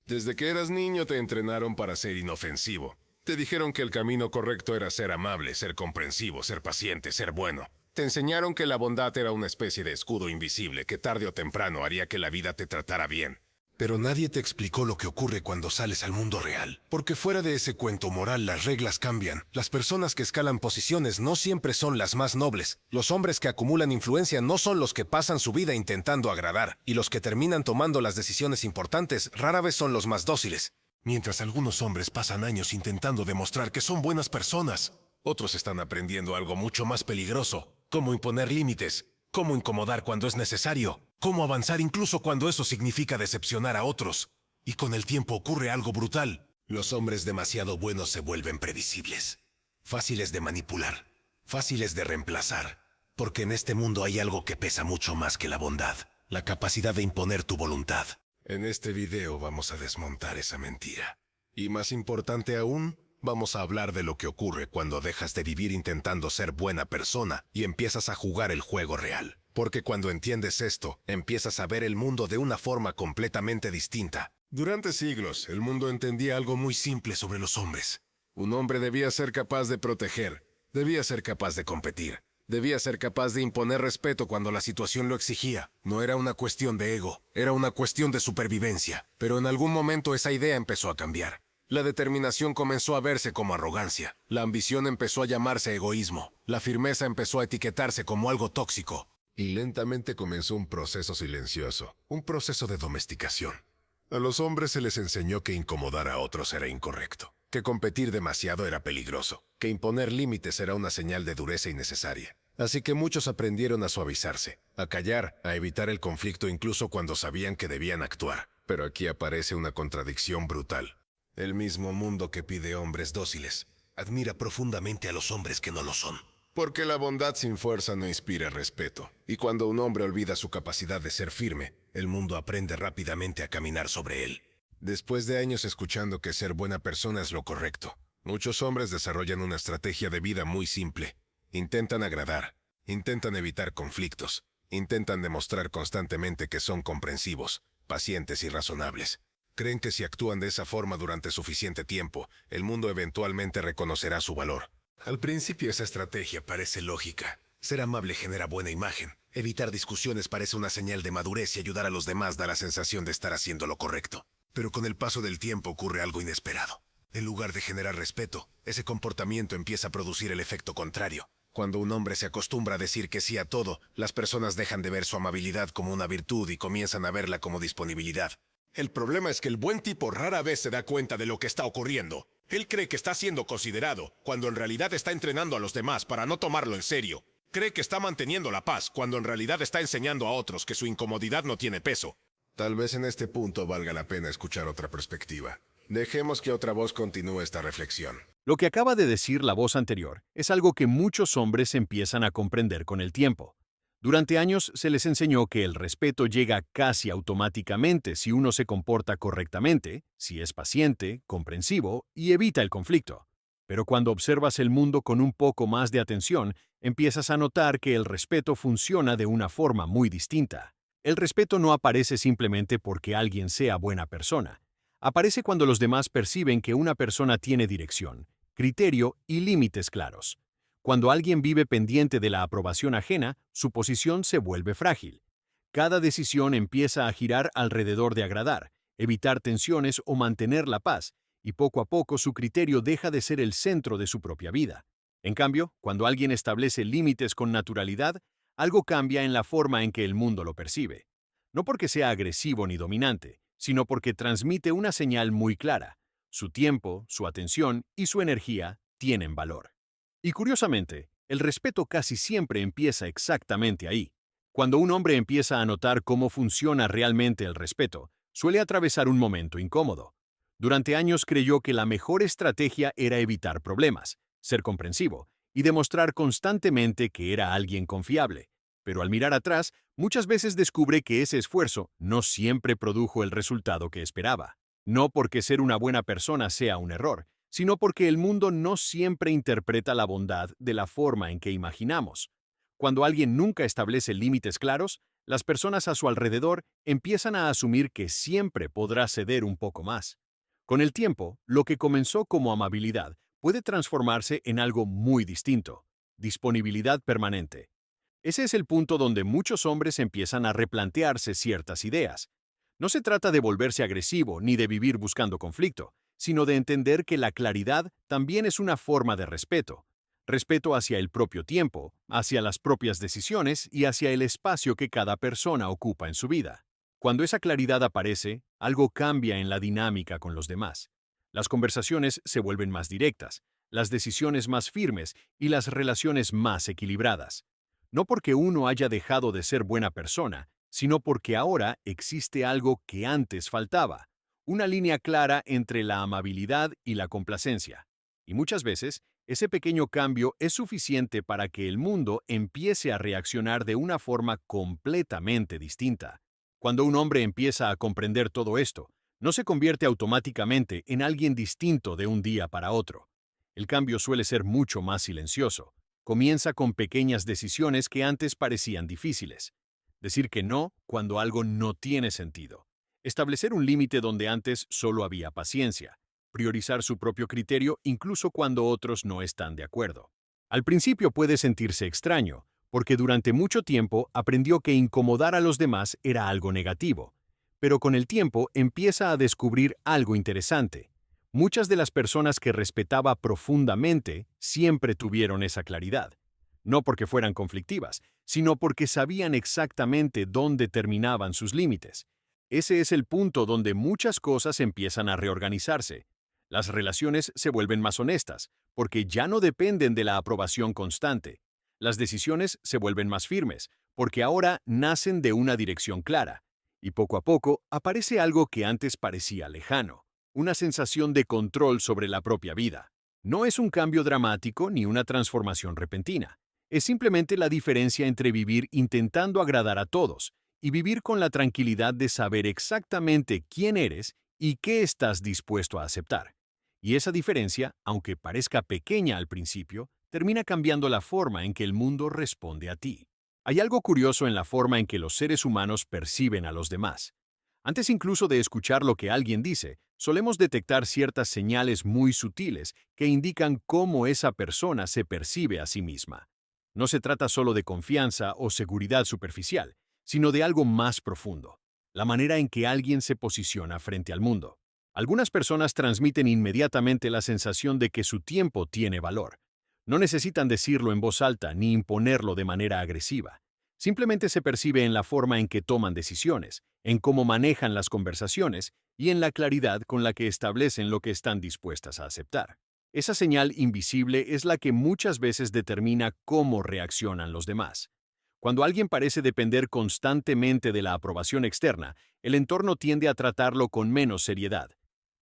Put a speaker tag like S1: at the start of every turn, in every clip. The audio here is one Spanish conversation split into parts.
S1: Desde que eras niño te entrenaron para ser inofensivo. Te dijeron que el camino correcto era ser amable, ser comprensivo, ser paciente, ser bueno. Te enseñaron que la bondad era una especie de escudo invisible que tarde o temprano haría que la vida te tratara bien.
S2: Pero nadie te explicó lo que ocurre cuando sales al mundo real. Porque fuera de ese cuento moral las reglas cambian. Las personas que escalan posiciones no siempre son las más nobles. Los hombres que acumulan influencia no son los que pasan su vida intentando agradar. Y los que terminan tomando las decisiones importantes rara vez son los más dóciles. Mientras algunos hombres pasan años intentando demostrar que son buenas personas, otros están aprendiendo algo mucho más peligroso. Cómo imponer límites. Cómo incomodar cuando es necesario. Cómo avanzar incluso cuando eso significa decepcionar a otros. Y con el tiempo ocurre algo brutal. Los hombres demasiado buenos se vuelven predecibles. Fáciles de manipular. Fáciles de reemplazar. Porque en este mundo hay algo que pesa mucho más que la bondad. La capacidad de imponer tu voluntad. En este video vamos a desmontar esa mentira. Y más importante aún, vamos a hablar de lo que ocurre cuando dejas de vivir intentando ser buena persona y empiezas a jugar el juego real. Porque cuando entiendes esto, empiezas a ver el mundo de una forma completamente distinta. Durante siglos, el mundo entendía algo muy simple sobre los hombres. Un hombre debía ser capaz de proteger, debía ser capaz de competir, debía ser capaz de imponer respeto cuando la situación lo exigía. No era una cuestión de ego, era una cuestión de supervivencia. Pero en algún momento esa idea empezó a cambiar. La determinación comenzó a verse como arrogancia. La ambición empezó a llamarse egoísmo. La firmeza empezó a etiquetarse como algo tóxico. Y lentamente comenzó un proceso silencioso, un proceso de domesticación. A los hombres se les enseñó que incomodar a otros era incorrecto, que competir demasiado era peligroso, que imponer límites era una señal de dureza innecesaria. Así que muchos aprendieron a suavizarse, a callar, a evitar el conflicto incluso cuando sabían que debían actuar. Pero aquí aparece una contradicción brutal. El mismo mundo que pide hombres dóciles admira profundamente a los hombres que no lo son. Porque la bondad sin fuerza no inspira respeto. Y cuando un hombre olvida su capacidad de ser firme, el mundo aprende rápidamente a caminar sobre él. Después de años escuchando que ser buena persona es lo correcto, muchos hombres desarrollan una estrategia de vida muy simple. Intentan agradar, intentan evitar conflictos, intentan demostrar constantemente que son comprensivos, pacientes y razonables. Creen que si actúan de esa forma durante suficiente tiempo, el mundo eventualmente reconocerá su valor. Al principio esa estrategia parece lógica. Ser amable genera buena imagen. Evitar discusiones parece una señal de madurez y ayudar a los demás da la sensación de estar haciendo lo correcto. Pero con el paso del tiempo ocurre algo inesperado. En lugar de generar respeto, ese comportamiento empieza a producir el efecto contrario. Cuando un hombre se acostumbra a decir que sí a todo, las personas dejan de ver su amabilidad como una virtud y comienzan a verla como disponibilidad. El problema es que el buen tipo rara vez se da cuenta de lo que está ocurriendo. Él cree que está siendo considerado, cuando en realidad está entrenando a los demás para no tomarlo en serio. Cree que está manteniendo la paz, cuando en realidad está enseñando a otros que su incomodidad no tiene peso. Tal vez en este punto valga la pena escuchar otra perspectiva. Dejemos que otra voz continúe esta reflexión.
S3: Lo que acaba de decir la voz anterior es algo que muchos hombres empiezan a comprender con el tiempo. Durante años se les enseñó que el respeto llega casi automáticamente si uno se comporta correctamente, si es paciente, comprensivo y evita el conflicto. Pero cuando observas el mundo con un poco más de atención, empiezas a notar que el respeto funciona de una forma muy distinta. El respeto no aparece simplemente porque alguien sea buena persona. Aparece cuando los demás perciben que una persona tiene dirección, criterio y límites claros. Cuando alguien vive pendiente de la aprobación ajena, su posición se vuelve frágil. Cada decisión empieza a girar alrededor de agradar, evitar tensiones o mantener la paz, y poco a poco su criterio deja de ser el centro de su propia vida. En cambio, cuando alguien establece límites con naturalidad, algo cambia en la forma en que el mundo lo percibe. No porque sea agresivo ni dominante, sino porque transmite una señal muy clara. Su tiempo, su atención y su energía tienen valor. Y curiosamente, el respeto casi siempre empieza exactamente ahí. Cuando un hombre empieza a notar cómo funciona realmente el respeto, suele atravesar un momento incómodo. Durante años creyó que la mejor estrategia era evitar problemas, ser comprensivo y demostrar constantemente que era alguien confiable. Pero al mirar atrás, muchas veces descubre que ese esfuerzo no siempre produjo el resultado que esperaba. No porque ser una buena persona sea un error, sino porque el mundo no siempre interpreta la bondad de la forma en que imaginamos. Cuando alguien nunca establece límites claros, Las personas a su alrededor empiezan a asumir que siempre podrá ceder un poco más. Con el tiempo, lo que comenzó como amabilidad puede transformarse en algo muy distinto: disponibilidad permanente. Ese es el punto donde muchos hombres empiezan a replantearse ciertas ideas. No se trata de volverse agresivo ni de vivir buscando conflicto, sino de entender que la claridad también es una forma de respeto. Respeto hacia el propio tiempo, hacia las propias decisiones y hacia el espacio que cada persona ocupa en su vida. Cuando esa claridad aparece, algo cambia en la dinámica con los demás. Las conversaciones se vuelven más directas, las decisiones más firmes y las relaciones más equilibradas. No porque uno haya dejado de ser buena persona, sino porque ahora existe algo que antes faltaba: una línea clara entre la amabilidad y la complacencia. Y muchas veces, ese pequeño cambio es suficiente para que el mundo empiece a reaccionar de una forma completamente distinta. Cuando un hombre empieza a comprender todo esto, no se convierte automáticamente en alguien distinto de un día para otro. El cambio suele ser mucho más silencioso. Comienza con pequeñas decisiones que antes parecían difíciles. Decir que no cuando algo no tiene sentido. Establecer un límite donde antes solo había paciencia. Priorizar su propio criterio incluso cuando otros no están de acuerdo. Al principio puede sentirse extraño, porque durante mucho tiempo aprendió que incomodar a los demás era algo negativo. Pero con el tiempo empieza a descubrir algo interesante. Muchas de las personas que respetaba profundamente siempre tuvieron esa claridad. No porque fueran conflictivas, sino porque sabían exactamente dónde terminaban sus límites. Ese es el punto donde muchas cosas empiezan a reorganizarse. Las relaciones se vuelven más honestas, porque ya no dependen de la aprobación constante. Las decisiones se vuelven más firmes, porque ahora nacen de una dirección clara. Y poco a poco aparece algo que antes parecía lejano: una sensación de control sobre la propia vida. No es un cambio dramático ni una transformación repentina. Es simplemente la diferencia entre vivir intentando agradar a todos y vivir con la tranquilidad de saber exactamente quién eres y qué estás dispuesto a aceptar. Y esa diferencia, aunque parezca pequeña al principio, termina cambiando la forma en que el mundo responde a ti. Hay algo curioso en la forma en que los seres humanos perciben a los demás. Antes incluso de escuchar lo que alguien dice, solemos detectar ciertas señales muy sutiles que indican cómo esa persona se percibe a sí misma. No se trata solo de confianza o seguridad superficial, sino de algo más profundo: la manera en que alguien se posiciona frente al mundo. Algunas personas transmiten inmediatamente la sensación de que su tiempo tiene valor. No necesitan decirlo en voz alta ni imponerlo de manera agresiva. Simplemente se percibe en la forma en que toman decisiones, en cómo manejan las conversaciones y en la claridad con la que establecen lo que están dispuestas a aceptar. Esa señal invisible es la que muchas veces determina cómo reaccionan los demás. Cuando alguien parece depender constantemente de la aprobación externa, el entorno tiende a tratarlo con menos seriedad.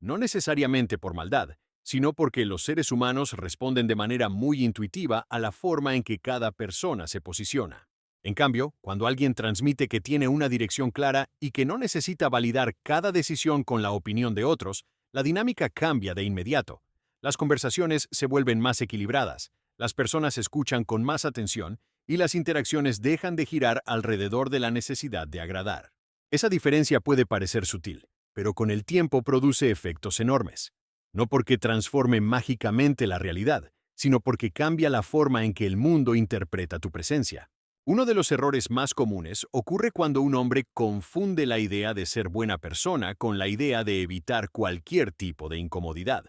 S3: No necesariamente por maldad, sino porque los seres humanos responden de manera muy intuitiva a la forma en que cada persona se posiciona. En cambio, cuando alguien transmite que tiene una dirección clara y que no necesita validar cada decisión con la opinión de otros, la dinámica cambia de inmediato. Las conversaciones se vuelven más equilibradas, las personas escuchan con más atención y las interacciones dejan de girar alrededor de la necesidad de agradar. Esa diferencia puede parecer sutil, pero con el tiempo produce efectos enormes. No porque transforme mágicamente la realidad, sino porque cambia la forma en que el mundo interpreta tu presencia. Uno de los errores más comunes ocurre cuando un hombre confunde la idea de ser buena persona con la idea de evitar cualquier tipo de incomodidad.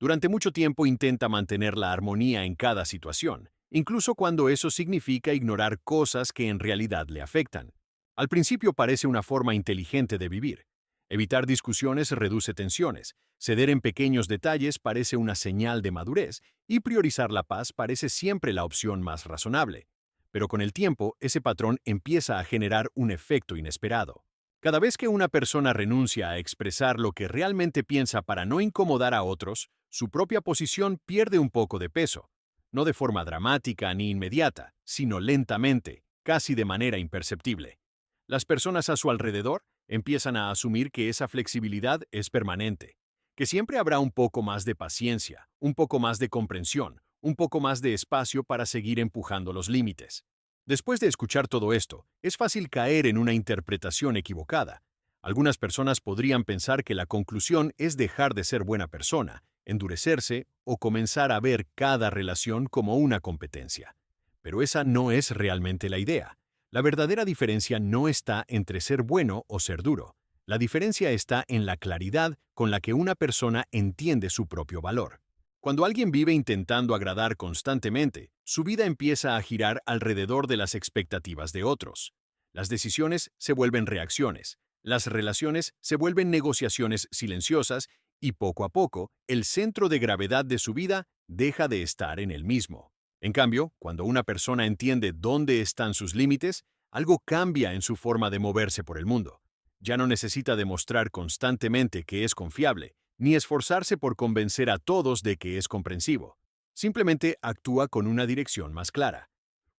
S3: Durante mucho tiempo intenta mantener la armonía en cada situación, incluso cuando eso significa ignorar cosas que en realidad le afectan. Al principio parece una forma inteligente de vivir. Evitar discusiones reduce tensiones, ceder en pequeños detalles parece una señal de madurez y priorizar la paz parece siempre la opción más razonable. Pero con el tiempo, ese patrón empieza a generar un efecto inesperado. Cada vez que una persona renuncia a expresar lo que realmente piensa para no incomodar a otros, su propia posición pierde un poco de peso. No de forma dramática ni inmediata, sino lentamente, casi de manera imperceptible. Las personas a su alrededor empiezan a asumir que esa flexibilidad es permanente, que siempre habrá un poco más de paciencia, un poco más de comprensión, un poco más de espacio para seguir empujando los límites. Después de escuchar todo esto, es fácil caer en una interpretación equivocada. Algunas personas podrían pensar que la conclusión es dejar de ser buena persona, endurecerse o comenzar a ver cada relación como una competencia. Pero esa no es realmente la idea. La verdadera diferencia no está entre ser bueno o ser duro. La diferencia está en la claridad con la que una persona entiende su propio valor. Cuando alguien vive intentando agradar constantemente, su vida empieza a girar alrededor de las expectativas de otros. Las decisiones se vuelven reacciones, las relaciones se vuelven negociaciones silenciosas y poco a poco el centro de gravedad de su vida deja de estar en el mismo. En cambio, cuando una persona entiende dónde están sus límites, algo cambia en su forma de moverse por el mundo. Ya no necesita demostrar constantemente que es confiable, ni esforzarse por convencer a todos de que es comprensivo. Simplemente actúa con una dirección más clara.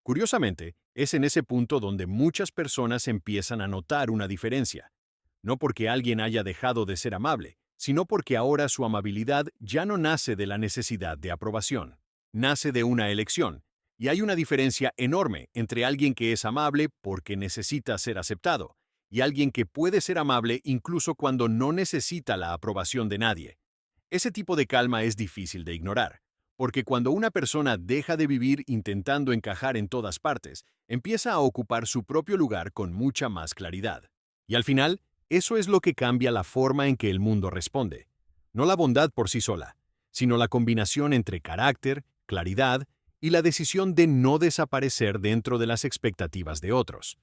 S3: Curiosamente, es en ese punto donde muchas personas empiezan a notar una diferencia. No porque alguien haya dejado de ser amable, sino porque ahora su amabilidad ya no nace de la necesidad de aprobación. Nace de una elección. Y hay una diferencia enorme entre alguien que es amable porque necesita ser aceptado y alguien que puede ser amable incluso cuando no necesita la aprobación de nadie. Ese tipo de calma es difícil de ignorar, porque cuando una persona deja de vivir intentando encajar en todas partes, empieza a ocupar su propio lugar con mucha más claridad. Y al final, eso es lo que cambia la forma en que el mundo responde. No la bondad por sí sola, sino la combinación entre carácter, claridad y la decisión de no desaparecer dentro de las expectativas de otros.